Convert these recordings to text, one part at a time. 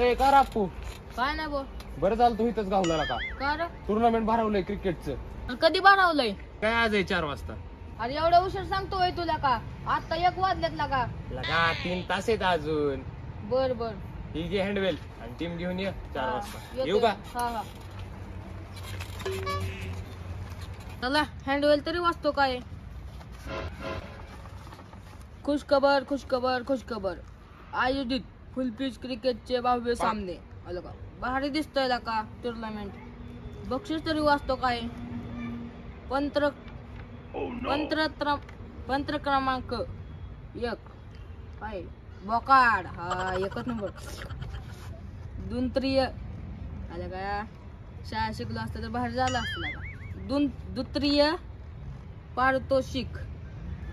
ए का रापू काय नाही बो. बरं झालं तू इथंच गावला का कर टुर्नामेंट भरवलंय क्रिकेटचं. कधी बनवलंय? काय आज आहे 4 वाजता. अरे एवढा उशीर सांगतोय तुला का? आता 1 वाजल्यात का? लगा 3 तास आहेत अजून. बर बर ही घे हँडवेल आणि टीम घेऊन ये 4 वाजता. येतो. येऊ का? हा हा चला हँडवेल तरी वाचतो काय. खुशखबर खुशखबर खुशखबर. आयोजित फुल पिच क्रिकेटचे 22 सामने आलं का? भारी दिसतोय का टुर्नामेंट. बक्षीस तरी वाचतो काय. पंत्र क्रमांक 1 काय बोकाड. हा एकच नंबर. दुंत्रीय आलं का? शाळा शिकलो असतं तर बाहेर झालं असतं का. दुत्रीय पारितोषिक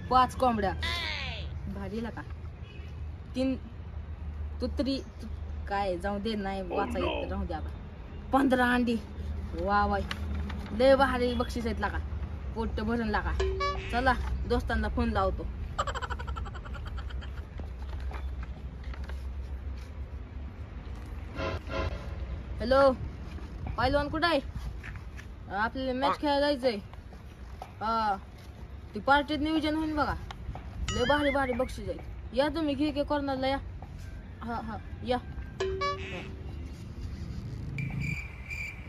5 कोंबड्या भारी का. 3 तुत्री काय जाऊ दे नाही वाचा येत राहू द्या. 15 अंडी वा वा लय भारी बक्षीस आहेत का. पोट भरून लागा. चला दोस्तांना फोन लावतो. हॅलो पहिलवान कुठं आहे? आपल्याला मॅच खेळायला जायचंय. हा ती पार्टीत नियोजन होईल बघा. लय भारी भारी बक्षीस आहे. या तुम्ही घे कॉर्नरला या. हा हा या.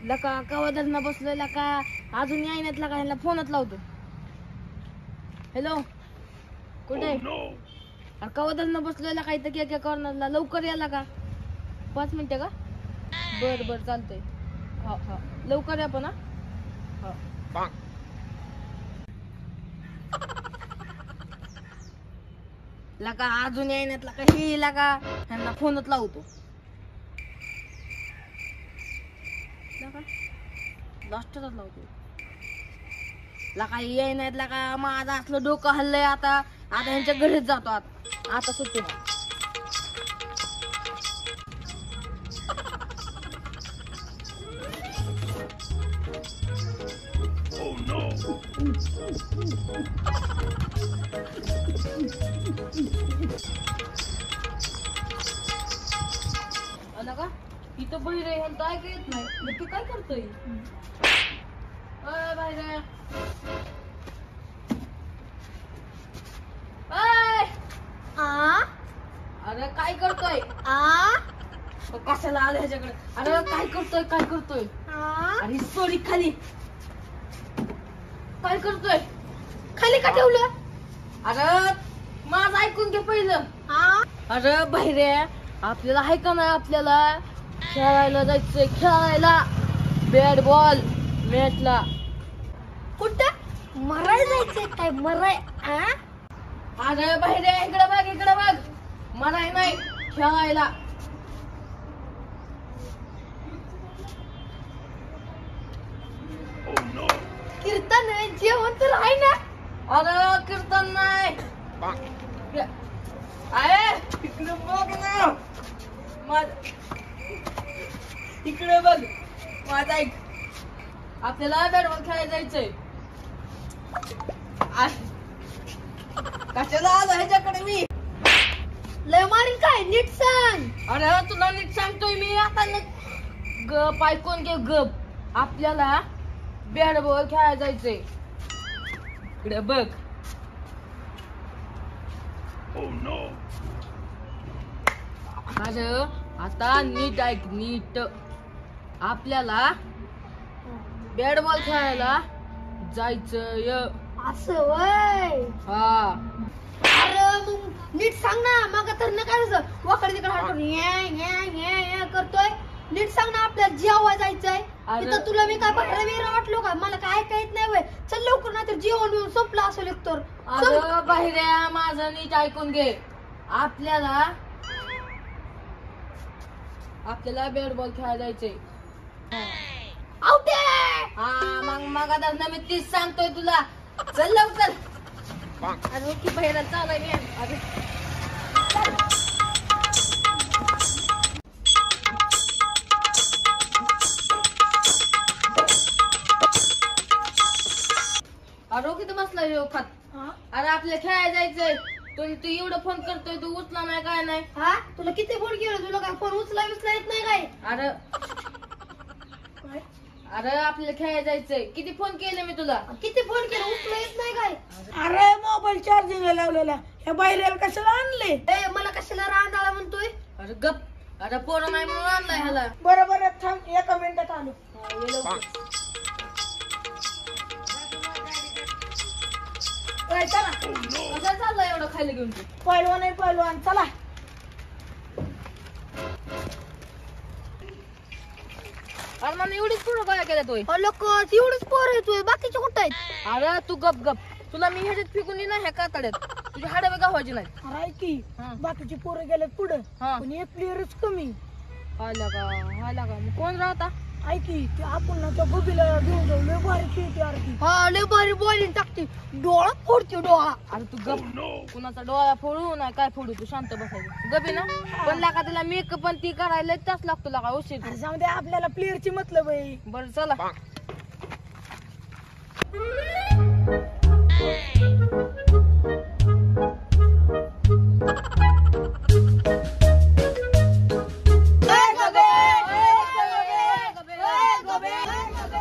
लका कवा धरणं बसलोय लका. अजून यायनात लका. ह्याला फोनच लावतो. हॅलो कुठे? कवा धरणं बसलोय लका इथं घे कॉर्नरला. लवकर या का. 5 मिनिटं का? बर बर चालतंय. हा हा लवकर या पण हा. लका अजून यायनात लका. हे लका ह्यांना फोनच लावतो. लास्टच लावतो लका. यायनात लका. माझं असलं डोकं हल्लंय आता. ह्यांच्या घरीच जातो. आता सुट्टी नाही. का इथं बहिरे ह्यांचं ऐकू येत नाही. नक्की काय करतोय? बाहेर अरे काय करतोय? कशाला आलं ह्याच्याकडे? अरे काय करतोय? अरे सोडी खाली. काय करतोय? खाली का ठेवलं? अरे माझं ऐकून घे पहिलं. अरे बहिरे आपल्याला आहे का नाही? आपल्याला खेळायला जायचंय. खेळायला बॅट बॉल मॅचला. कुठं मराय जायचंय काय? मराय अरे बहिरे इकडे बघ. मराय नाही खेळायला. कीर्तन जेवण तर आहे ना? अरे कीर्तन नाही. इकडे बघ ना. इकडे बघ माझा ऐक. आपल्याला बॅट बॉल खेळायला जायचंय. कशाला आलो ह्याच्याकडे मी? लय मारीन काय? नीट सांग. अरे तुला नीट सांगतोय मी. आता गप ऐकून घे गप. आपल्याला बॅट बॉल खेळायला जायचंय. इकडे बघ. अरे आता नीट ऐक नीट. आपल्याला बॅट बॉल खेळायला जायचंय. असं वय? हा. अरे मग नीट सांग ना. मग तर न काय वाकड तिकडे हात करतोय. नीट सांग ना. आपल्याला जेवायला जायचंय. तिथं तुला मी काय बाहेर वाटलो का? मला काय ऐकायच नाही वय. चल लवकर नाही तर जेवण येऊन संपलं असेल तर. अरे बाहेर माझं नीट ऐकून घे. आपल्याला बॅट बॉल खेळायला जायचंय. हा मग आता मी तीच सांगतोय तुला. चल लवकर. अरे की बाहेर चालाय मी. अरे किती बसलाय खात. अरे आपल्याला खेळायला जायचंय. तू एवढं फोन करतोय तू उचला नाही काय नाही. हा तुला किती फोन केलं तुला काय फोन उचला येत नाही काय? अरे अरे आपल्याला खेळायला जायचंय. किती फोन केले मी तुला. किती फोन केलं उचला येत नाही काय? अरे मोबाईल चार्जिंगला लावलेला ह्या बायला कशाला आणले? ए मला कशाला रांधाळा म्हणतोय? अरे गप. अरे पोरं नाही म्हणून आणलाय ह्याला. बरं बरं थांब 1 मिनिटात आलो. चला कसा चाललाय एवढं खायला घेऊन तू. पहिलवान आहे पहिलवान चला. अरे मला एवढीच पोरं काय केल्या तोय. लोक एवढंच पोर येतोय बाकीचे कुठं आहेत? अरे तू गप गप. तुला मी ह्याच्यात फेकून ना ह्या कातड्यात तुझी हाडं बी गावायची नाही. अरे ऐक की हा. बाकीचे पोरं गेलेत पुढं हा. पण एक प्लेअरच कमी. आला का मग कोण राहता. ऐक की ते आपण ना त्या गोबीला घेऊन जाऊ लय भारी खेळते अरे ती. हा लय भारी बॉलिंग टाकते डोळा फोडते डोळा. अरे तू गप. कुणाचा डोळा फोडू नाही काय फोडू तू शांत बसायचं गपी ना. पण लागा तिला मेकअप पण ती करायला तास लागतो लागा उशीर. अरे जाऊ दे आपल्याला प्लेअरची मतलब आहे. बरं चला.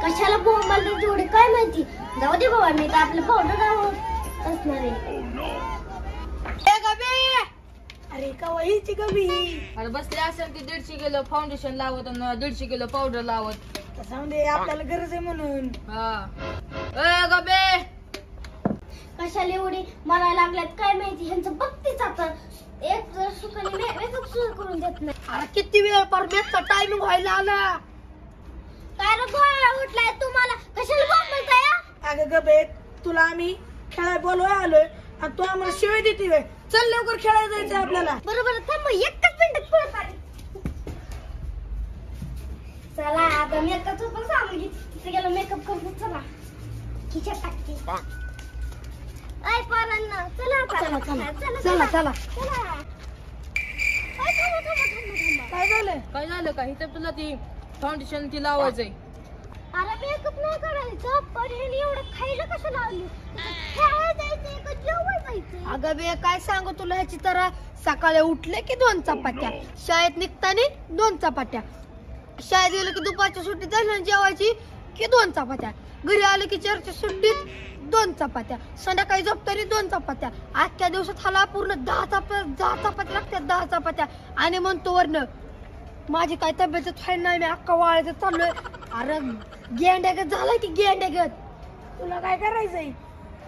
कशाला बोंबाला जोडे काय माहिती. जाऊ दे बाबा मी तर आपलं पावडर असणार आहे. अरे का वहीची गबी. अरे बसले असेल की 150 किलो फाउंडेशन लावत आणि 150 किलो पावडर लावत. जाऊ दे आपल्याला गरज आहे म्हणून. हा गबे. कशाला एवढी मरायला लागल्यात काय माहिती. ह्यांचं बघतीच आता एक जर सुखाने मेकअप सुरू करून देत नाही. अरे किती वेळ परमेशचा टायमिंग व्हायला आला. काय रे गोळा उठलाय तुम्हाला कशाला बोंबलताय? अगं गबे तुला आम्ही खेळायला बोलवाय आलोय आणि तू आम्हाला शिवाय देते व्हय. चल लवकर खेळायला जायचं आपल्याला. बरोबर थांब एकच मिनिटात पळत आली. चला आता मेकअप पण सामान घे. तिथे गेलो मेकअप करतो. चला खिशात टाकते. ऐ पोरांनो चला आता. चला चला काय झालं का इथं तुला ती फाउंडेशन ती लावायचंय. अरे मेकअप नाही करायचं पण ह्याने एवढं खायला कसं लावली. खेळायला जायचंय का जेवायला जायचंय? अगं बे काय सांगू तुला ह्याची तर सकाळी उठले की 2 चपात्या शाळेत निघताना 2 चपात्या शाळेत गेलं की दुपारच्या सुट्टीत झाली जेवायची की 2 चपात्या घरी आलं की 4च्या सुट्टीत 2 चपात्या संध्याकाळी झोपताना 2 चपात्या आजच्या दिवसात हाला पूर्ण 10 चपात्या लागतात 10 चपात्या. आणि म्हणतो वरनं माझी काय तब्येत फाईन नाही मी अक्का वाळायचं चाललोय. अरे गेंड्यागत झाला की गेंड्यागत. तुला काय करायचंय.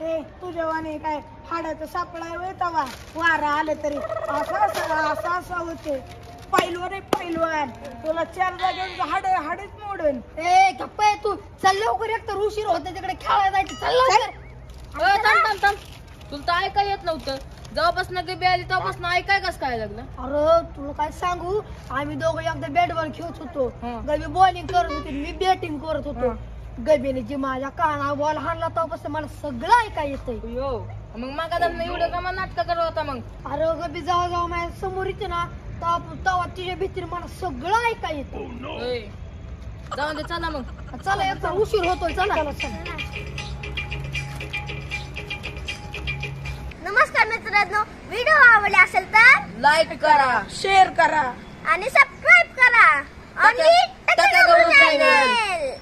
हे तुझ्या वाणी काय हाडाचं सापळा येतावा वारा आलं तरी असं होते. पैलवान आहे पैलवान. तुला 4 जागेवर हाडच मोडून. ए गप्प आहे तू. चल लवकर एक तर उशीर होते तिकडे खेळायला जायचं. चल लवकर. थांब. तुला तर ऐकाय येत नव्हतं. जेव्हापासून गबी आली तेव्हापासून ऐकाय कसं काय लागलं. अरे तुला काय सांगू आम्ही दोघं एकदा बॅट बॉल खेळत होतो. हं. गबी बॉलिंग करत होती मी बॅटिंग करत होतो. गबीने जी माझ्या काना बॉल हाणला तेव्हापासून मला सगळं ऐकाय येतंय. यो मग मागा एवढं का नाटक करत होता मग. अरे गबी जेव्हा माझ्या समोर येते ना तेव्हा तिच्या भीतीने मला सगळं ऐकाय येतं. होय. जाऊन दे चला मग. चला एक तर उशीर होतोय. चला नमस्कार मित्रांनो व्हिडिओ आवडला असेल तर लाईक करा शेअर करा आणि सबस्क्राईब करा. टाका गौरव चॅनल.